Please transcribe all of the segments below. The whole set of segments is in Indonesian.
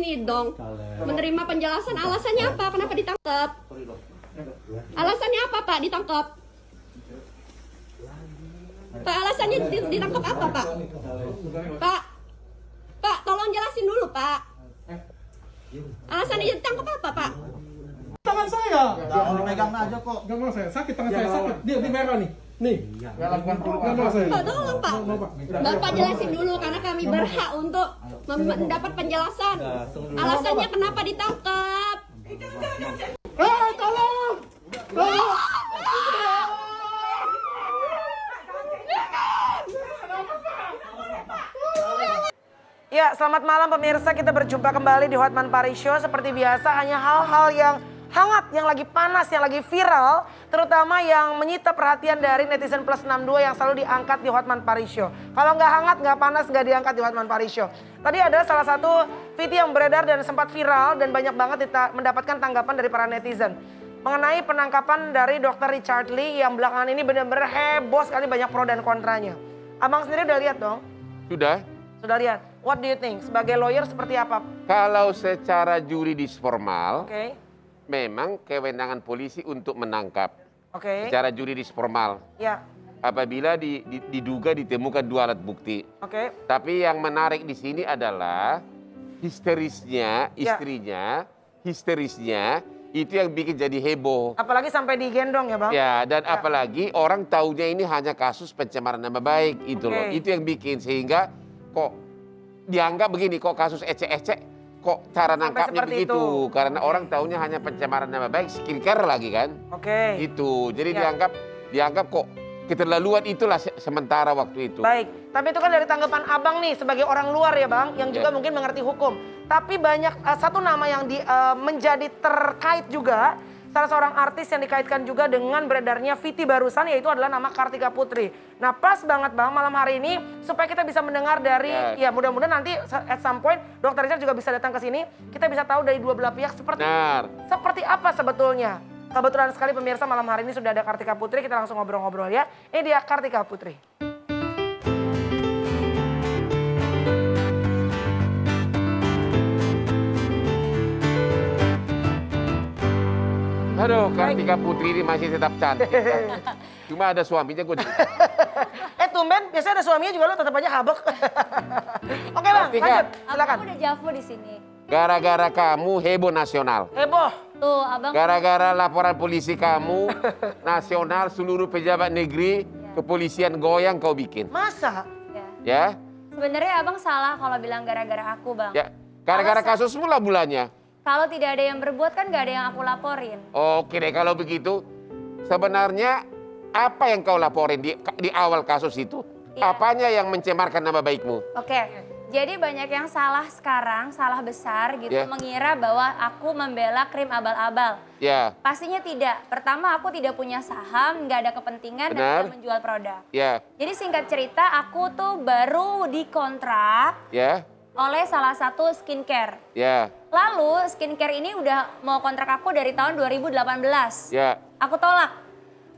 ini dong. Menerima penjelasan, alasannya apa? Kenapa ditangkap? Alasannya apa, Pak, ditangkap? Pak, alasannya ditangkap apa, Pak? Pak, tolong jelasin dulu, Pak. Alasannya ditangkap apa, Pak? Tangan saya. Jangan pegang aja kok. Gak mau saya, sakit tangan saya sakit. Dia di merah nih. Nih. Gak mau saya. Pak, tolong, Pak. Bapak jelasin dulu karena kami berhak untuk mendapat penjelasan. Alasannya kenapa ditangkap? Tolong. Ya, selamat malam pemirsa. Kita berjumpa kembali di Hotman Paris Show. Seperti biasa, hanya hal-hal yang hangat, yang lagi panas, yang lagi viral. Terutama yang menyita perhatian dari netizen plus 62 yang selalu diangkat di Hotman Paris Show. Kalau nggak hangat, nggak panas, nggak diangkat di Hotman Paris Show. Tadi ada salah satu video yang beredar dan sempat viral dan banyak banget mendapatkan tanggapan dari para netizen. Mengenai penangkapan dari Dr. Richard Lee yang belakangan ini benar-benar heboh sekali, banyak pro dan kontranya. Abang sendiri udah lihat dong? Sudah. Sudah lihat. What do you think? Sebagai lawyer seperti apa? Kalau secara juridis formal, Oke. memang kewenangan polisi untuk menangkap. Oke. Secara juridis formal. Ya. Apabila diduga ditemukan 2 alat bukti. Oke. Tapi yang menarik di sini adalah histerisnya, istrinya, histerisnya itu yang bikin jadi heboh. Apalagi sampai digendong ya Bang? Ya, dan apalagi orang taunya ini hanya kasus pencemaran nama baik itu loh. Itu yang bikin sehingga kok dianggap begini, kok kasus ecek-ecek, kok cara nangkapnya begitu. Karena orang taunya hanya pencemaran nama baik, skincare lagi kan. Itu, jadi dianggap kok keterlaluan itulah sementara waktu itu. Baik, tapi itu kan dari tanggapan Abang nih sebagai orang luar ya Bang, yang juga mungkin mengerti hukum. Tapi banyak satu nama yang menjadi terkait juga, salah seorang artis yang dikaitkan juga dengan beredarnya VT barusan, yaitu adalah nama Kartika Putri. Nah pas banget Bang malam hari ini supaya kita bisa mendengar dari, ya mudah-mudahan nanti at some point Dr. Richard juga bisa datang ke sini, kita bisa tahu dari dua belah pihak seperti apa sebetulnya. Kebetulan sekali pemirsa malam hari ini sudah ada Kartika Putri, kita langsung ngobrol-ngobrol ya. Ini dia Kartika Putri. Aduh, Kartika Putri ini masih tetap cantik. Cuma ada suaminya gue. Tumben, biasanya ada suaminya juga lo tetap aja habek. Oke Bang, lanjut. Silakan. Aku udah Javo di sini. Gara-gara kamu heboh nasional. Heboh. Tuh, Abang. Gara-gara laporan polisi kamu nasional, seluruh pejabat negeri, kepolisian goyang kau bikin. Masa? Ya. Sebenarnya Abang salah kalau bilang gara-gara aku, Bang. Ya, gara-gara kasus mula bulannya. Kalau tidak ada yang berbuat kan gak ada yang aku laporin. Oke deh, kalau begitu sebenarnya apa yang kau laporin di awal kasus itu? Ya. Apanya yang mencemarkan nama baikmu? Oke, jadi banyak yang salah sekarang, salah besar gitu, mengira bahwa aku membela krim abal-abal. Ya. Pastinya tidak. Pertama, aku tidak punya saham, nggak ada kepentingan dan tidak menjual produk. Ya. Jadi singkat cerita, aku tuh baru dikontrak oleh salah satu skincare. Ya. Lalu skincare ini udah mau kontrak aku dari tahun 2018. Ya. Aku tolak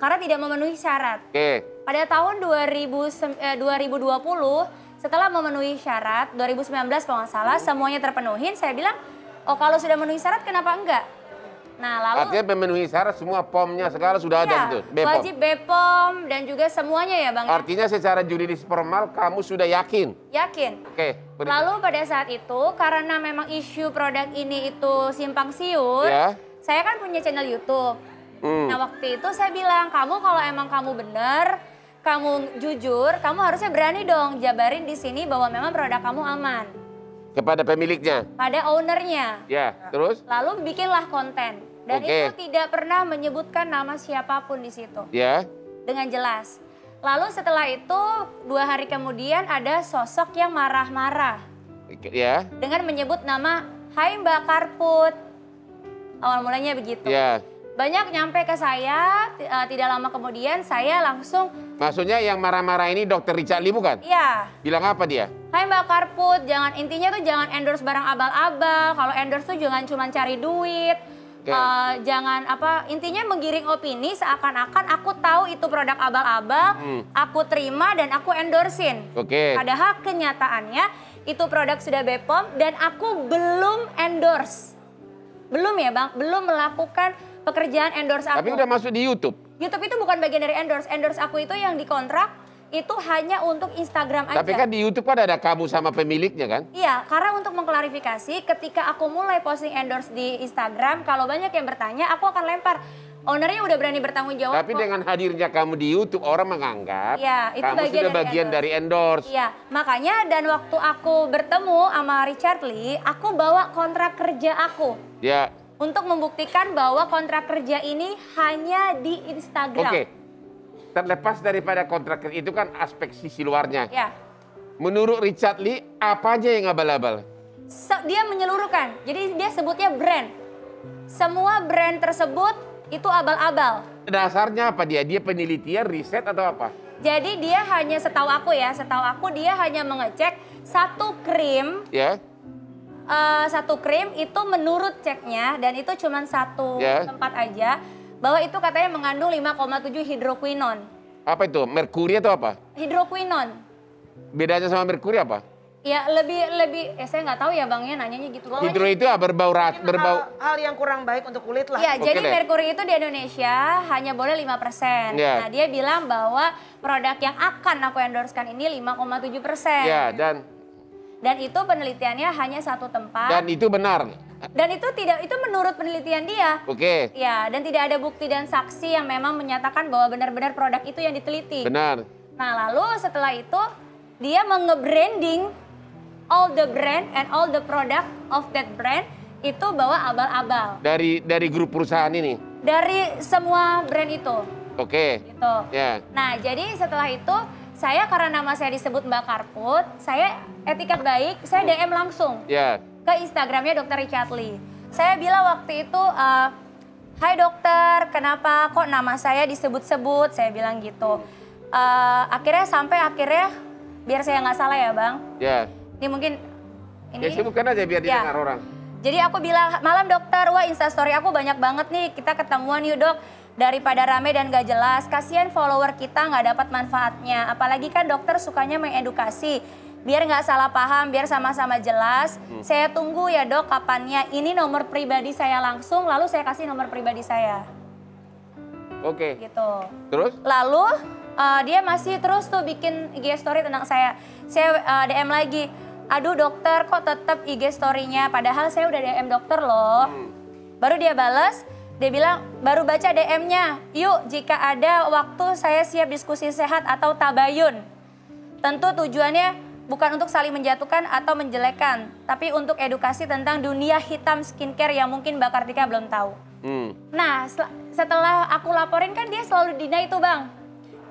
karena tidak memenuhi syarat. Pada tahun 2020 setelah memenuhi syarat, 2019 kalau nggak salah semuanya terpenuhin, saya bilang, oh kalau sudah memenuhi syarat kenapa enggak? Nah lalu. Artinya memenuhi syarat semua POM-nya segala sudah ada gitu? BPOM. Wajib BPOM dan juga semuanya ya Bang. Artinya secara juridis formal kamu sudah yakin? Yakin. Lalu pada saat itu karena memang isu produk ini itu simpang siur, saya kan punya channel YouTube. Nah waktu itu saya bilang, kamu kalau emang kamu benar, kamu jujur, kamu harusnya berani dong jabarin di sini bahwa memang produk kamu aman. Kepada pemiliknya? Pada ownernya. Ya, terus? Lalu bikinlah konten. Dan itu tidak pernah menyebutkan nama siapapun di situ. Ya. Dengan jelas. Lalu setelah itu 2 hari kemudian ada sosok yang marah-marah. Ya. Dengan menyebut nama, hai Mbak Karput. Awal mulanya begitu. Ya. Banyak nyampe ke saya, tidak lama kemudian saya langsung... Maksudnya yang marah-marah ini Dr. Richard Lee bukan? Iya. Bilang apa dia? Hai Mbak Karput, intinya tuh jangan endorse barang abal-abal. Kalau endorse tuh jangan cuma cari duit. Intinya menggiring opini seakan-akan aku tahu itu produk abal-abal, aku terima dan aku endorsein. Padahal kenyataannya itu produk sudah BPOM dan aku belum endorse. Belum ya Bang, belum melakukan pekerjaan endorse aku. Tapi udah masuk di YouTube? YouTube itu bukan bagian dari endorse. Endorse aku itu yang dikontrak itu hanya untuk Instagram aja. Tapi kan di YouTube kan ada kamu sama pemiliknya kan? Iya, karena untuk mengklarifikasi ketika aku mulai posting endorse di Instagram, kalau banyak yang bertanya, aku akan lempar. Ownernya udah berani bertanggung jawab. Tapi dengan hadirnya kamu di YouTube, orang menganggap ya, itu kamu sudah bagian dari endorse. Iya, makanya dan waktu aku bertemu sama Richard Lee, aku bawa kontrak kerja aku. Ya. Untuk membuktikan bahwa kontrak kerja ini hanya di Instagram. Oke. Terlepas daripada kontrak kerja, itu kan aspek sisi luarnya. Ya. Menurut Richard Lee, apa aja yang abal-abal? Dia menyeluruhkan, jadi dia sebutnya brand. Semua brand tersebut itu abal-abal. Dasarnya apa dia? Dia penelitian, riset atau apa? Jadi dia hanya, setahu aku dia hanya mengecek satu krim. Ya. Satu krim itu menurut ceknya, dan itu cuma satu tempat aja. Bahwa itu katanya mengandung 5,7 hidroquinon. Apa itu? Merkuri atau apa? Hidroquinon. Bedanya sama merkuri apa? Ya lebih saya nggak tahu ya Bangnya nanyanya gitu. Hidro itu berbau hal yang kurang baik untuk kulit lah. Ya, jadi merkuri itu di Indonesia hanya boleh 5%. Nah, dia bilang bahwa produk yang akan aku endorsekan ini 5,7%. Ya, dan itu penelitiannya hanya satu tempat. Dan itu benar. Dan itu menurut penelitian dia. Oke. Ya, dan tidak ada bukti dan saksi yang memang menyatakan bahwa benar-benar produk itu yang diteliti. Benar. Nah, lalu setelah itu dia nge-branding all the brand and all the product of that brand itu bawa abal-abal. Dari grup perusahaan ini? Dari semua brand itu. Oke. Gitu. Ya. Nah, jadi setelah itu saya karena nama saya disebut Mbak Karput, saya etikat baik, saya DM langsung. Ya. Ke Instagramnya Dr. Richard Lee. Saya bilang waktu itu, hai dokter, kenapa kok nama saya disebut-sebut? Saya bilang gitu. Akhirnya biar saya nggak salah ya Bang. Ya. Ini mungkin ya sebutkan aja biar didengar orang. Jadi aku bilang, malam dokter, wah instastory aku banyak banget nih, kita ketemuan yuk dok. Daripada rame dan gak jelas, kasihan follower kita nggak dapat manfaatnya. Apalagi kan dokter sukanya mengedukasi. Biar nggak salah paham, biar sama-sama jelas. Saya tunggu ya dok kapannya. Ini nomor pribadi saya langsung, lalu saya kasih nomor pribadi saya. Oke. Gitu. Terus? Lalu dia masih terus tuh bikin IG story tentang saya. Saya DM lagi, aduh dokter kok tetap IG story-nya, padahal saya udah DM dokter loh. Baru dia bales, dia bilang baru baca DM-nya. Yuk jika ada waktu saya siap diskusi sehat atau tabayun. Tentu tujuannya bukan untuk saling menjatuhkan atau menjelekkan, tapi untuk edukasi tentang dunia hitam skincare yang mungkin Mbak Kartika belum tahu. Nah, setelah aku laporin kan dia selalu deny itu Bang.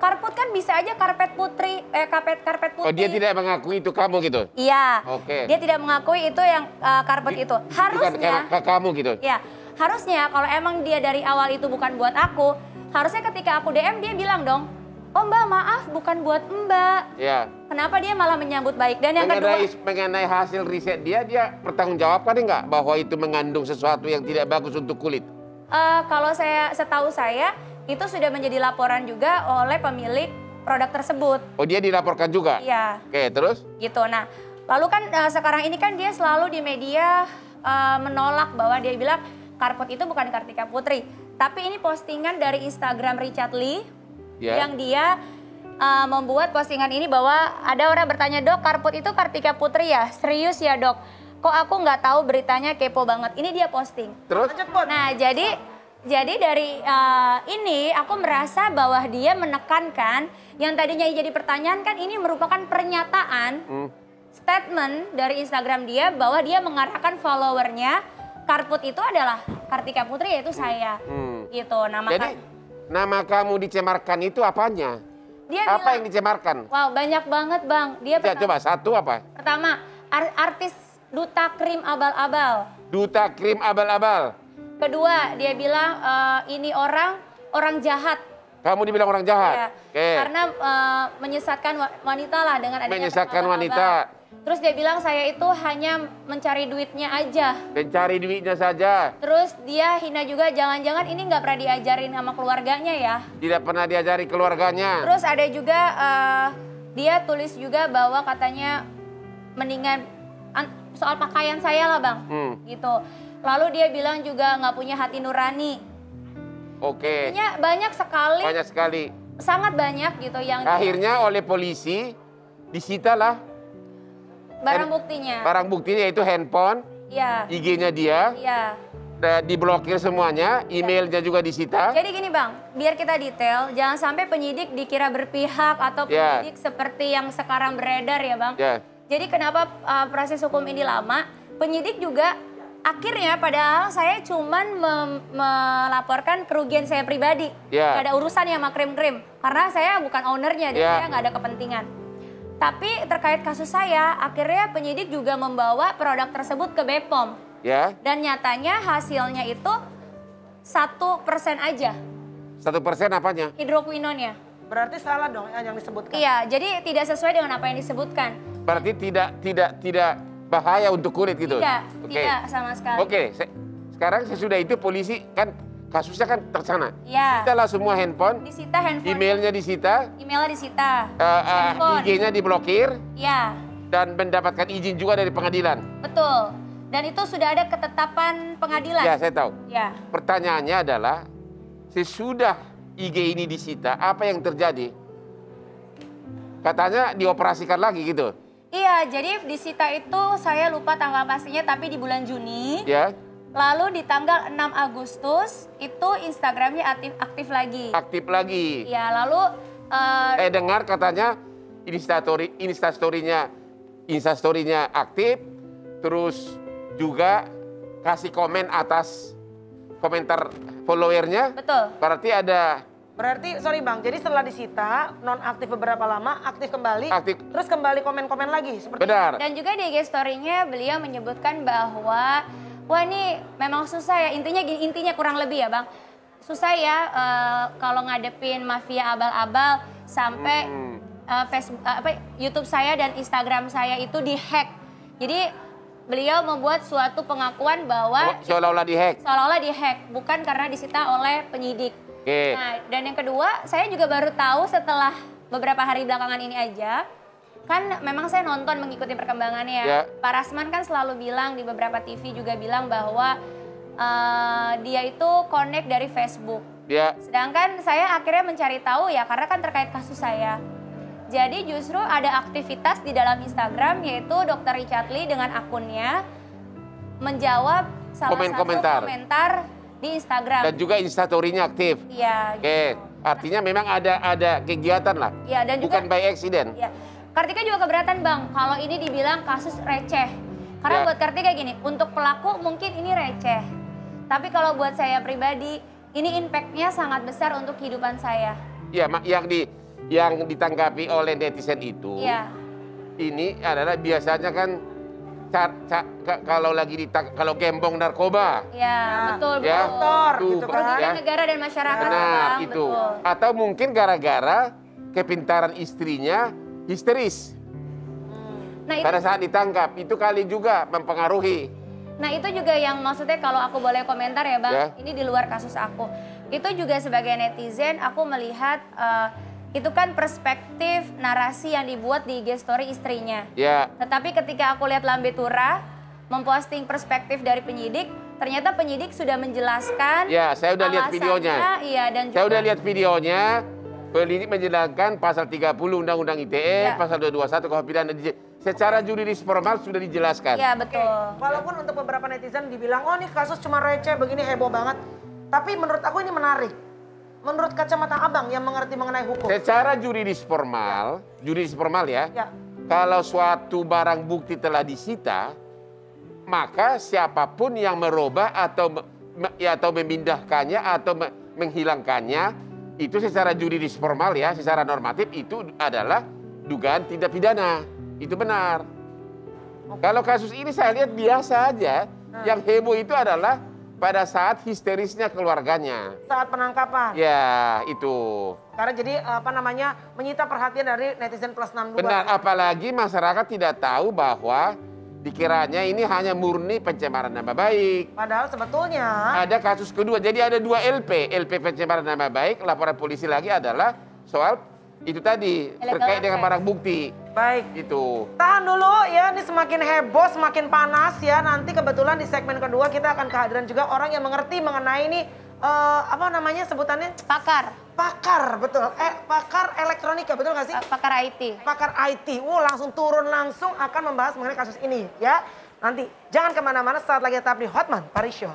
Karput kan bisa aja karpet putri, karpet putih. Oh dia tidak mengakui itu kamu gitu? Iya. Oke. Dia tidak mengakui itu yang karpet itu. Harusnya. Bukan kamu gitu? Ya, harusnya kalau emang dia dari awal itu bukan buat aku, harusnya ketika aku DM dia bilang dong, oh Mbak maaf bukan buat Mbak. Ya. Kenapa dia malah menyambut baik? Dan yang kedua, mengenai hasil riset dia bertanggung jawabkan enggak bahwa itu mengandung sesuatu yang tidak bagus untuk kulit? Kalau setahu saya itu sudah menjadi laporan juga oleh pemilik produk tersebut. Oh dia dilaporkan juga? Iya. Oke terus? Gitu. Nah lalu kan sekarang ini kan dia selalu di media menolak bahwa dia bilang Karput itu bukan Kartika Putri. Tapi ini postingan dari Instagram Richard Lee yang dia membuat postingan ini bahwa ada orang bertanya, dok Karput itu Kartika Putri ya? Serius ya dok? Kok aku nggak tahu beritanya, kepo banget. Ini dia posting. Terus? Nah jadi dari ini aku merasa bahwa dia menekankan yang tadinya jadi pertanyaan kan ini merupakan pernyataan statement dari Instagram dia bahwa dia mengarahkan followernya Karput itu adalah Kartika Putri yaitu saya. Gitu. Jadi nama kamu dicemarkan itu apanya? Dia apa bilang, yang dicemarkan? Wow banyak banget Bang. Dia coba satu apa? Pertama artis Duta Krim Abal-Abal. Duta Krim Abal-Abal. Kedua, dia bilang ini orang jahat. Kamu dibilang orang jahat? Ya, karena menyesatkan wanita lah dengan adanya menyesatkan wanita. Terus dia bilang saya itu hanya mencari duitnya aja. Mencari duitnya saja. Terus dia hina juga, jangan-jangan ini nggak pernah diajarin sama keluarganya ya. Tidak pernah diajari keluarganya. Terus ada juga dia tulis juga bahwa katanya mendingan soal pakaian saya lah Bang, gitu. Lalu dia bilang juga nggak punya hati nurani. Oke. Intinya banyak sekali. Banyak sekali. Sangat banyak gitu yang akhirnya oleh polisi disitalah barang buktinya. Barang buktinya itu handphone, ya. IG-nya dia, ya. Diblokir semuanya, emailnya juga disita. Jadi gini Bang, biar kita detail, jangan sampai penyidik dikira berpihak atau penyidik seperti yang sekarang beredar ya Bang. Jadi kenapa proses hukum ini lama? Penyidik juga akhirnya padahal saya cuman melaporkan kerugian saya pribadi. Gak ada urusannya sama krim-krim. Karena saya bukan ownernya dan saya gak ada kepentingan. Tapi terkait kasus saya, akhirnya penyidik juga membawa produk tersebut ke BPOM. Dan nyatanya hasilnya itu 1% aja. 1% apanya? Hidroquinonnya. Berarti salah dong yang disebutkan. Iya, jadi tidak sesuai dengan apa yang disebutkan. Berarti tidak bahaya untuk kulit gitu? Tidak sama sekali. Sekarang sesudah itu polisi kan kasusnya kan tersana. Disitalah semua handphone. Disita handphone. Emailnya disita. Emailnya disita. IG-nya diblokir. Iya. Dan mendapatkan izin juga dari pengadilan. Betul. Dan itu sudah ada ketetapan pengadilan. Ya, saya tahu. Ya. Pertanyaannya adalah sesudah IG ini disita, apa yang terjadi? Katanya dioperasikan lagi gitu. Iya, jadi disita itu saya lupa tanggal pastinya, tapi di bulan Juni. Ya. Lalu di tanggal 6 Agustus itu Instagramnya aktif lagi. Aktif lagi. Iya, lalu saya dengar katanya Instastory-nya aktif, terus juga kasih komen atas komentar followernya. Betul. Berarti, sorry Bang, jadi setelah disita, nonaktif beberapa lama, aktif kembali, terus kembali komen-komen lagi, seperti Benar. Dan juga di IG story-nya beliau menyebutkan bahwa, wah ini memang susah ya, intinya kurang lebih ya Bang, susah ya kalau ngadepin mafia abal-abal sampai Facebook, YouTube saya dan Instagram saya itu dihack. Jadi beliau membuat suatu pengakuan bahwa seolah-olah dihack, bukan karena disita oleh penyidik. Nah, dan yang kedua, saya juga baru tahu setelah beberapa hari belakangan ini aja, kan memang saya nonton mengikuti perkembangannya ya. Pak Rasman kan selalu bilang di beberapa TV juga bilang bahwa dia itu connect dari Facebook. Sedangkan saya akhirnya mencari tahu ya karena kan terkait kasus saya. Jadi justru ada aktivitas di dalam Instagram yaitu Dr. Richard Lee dengan akunnya menjawab salah satu komentar di Instagram. Dan juga Instastory-nya aktif. Iya. Artinya memang ada kegiatan lah. Iya, dan bukan juga, by accident. Iya. Kartika juga keberatan Bang kalau ini dibilang kasus receh. Karena buat Kartika gini, untuk pelaku mungkin ini receh. Tapi kalau buat saya pribadi, ini impact-nya sangat besar untuk kehidupan saya. Iya, yang ditanggapi oleh netizen itu, ini adalah biasanya kan kalau gembong narkoba. Ya, betul. Gitu kan. Negara dan masyarakat. Benar, itu. Betul. Atau mungkin gara-gara kepintaran istrinya histeris. Pada saat ditangkap, itu kali juga mempengaruhi. Nah itu juga yang maksudnya kalau aku boleh komentar ya Bang, ini di luar kasus aku. Itu juga sebagai netizen, aku melihat itu kan perspektif narasi yang dibuat di IG story istrinya. Tetapi ketika aku lihat Lambe Tura memposting perspektif dari penyidik, ternyata penyidik sudah menjelaskan. Ya, saya udah lihat videonya. Iya, dan juga, saya udah lihat videonya. Penyidik menjelaskan pasal 30 Undang-Undang ITE, pasal 221 KUHP pidana secara juridis formal sudah dijelaskan. Iya, betul. Walaupun untuk beberapa netizen dibilang, oh ini kasus cuma receh, begini heboh banget. Tapi menurut aku ini menarik. Menurut kacamata Abang yang mengerti mengenai hukum. Secara juridis formal ya. Kalau suatu barang bukti telah disita, maka siapapun yang merubah atau memindahkannya atau menghilangkannya, itu secara juridis formal ya, secara normatif itu adalah dugaan tindak pidana. Itu benar. Kalau kasus ini saya lihat biasa aja. Yang heboh itu adalah pada saat histerisnya keluarganya. Saat penangkapan. Ya, itu. Karena jadi menyita perhatian dari netizen plus 62. Benar, apalagi masyarakat tidak tahu bahwa dikiranya ini hanya murni pencemaran nama baik. Padahal sebetulnya ada kasus kedua. Jadi ada 2 LP. LP pencemaran nama baik, laporan polisi lagi adalah soal itu tadi terkait dengan barang bukti. Baik. Itu. Tahan dulu ya, ini semakin heboh, semakin panas ya. Nanti kebetulan di segmen kedua kita akan kehadiran juga orang yang mengerti mengenai ini apa namanya sebutannya? Pakar. Pakar, betul. Pakar elektronika, betul nggak sih? Pakar IT. Pakar IT. Langsung turun langsung akan membahas mengenai kasus ini ya. Nanti jangan kemana-mana, saat lagi tetap di Hotman Paris Show.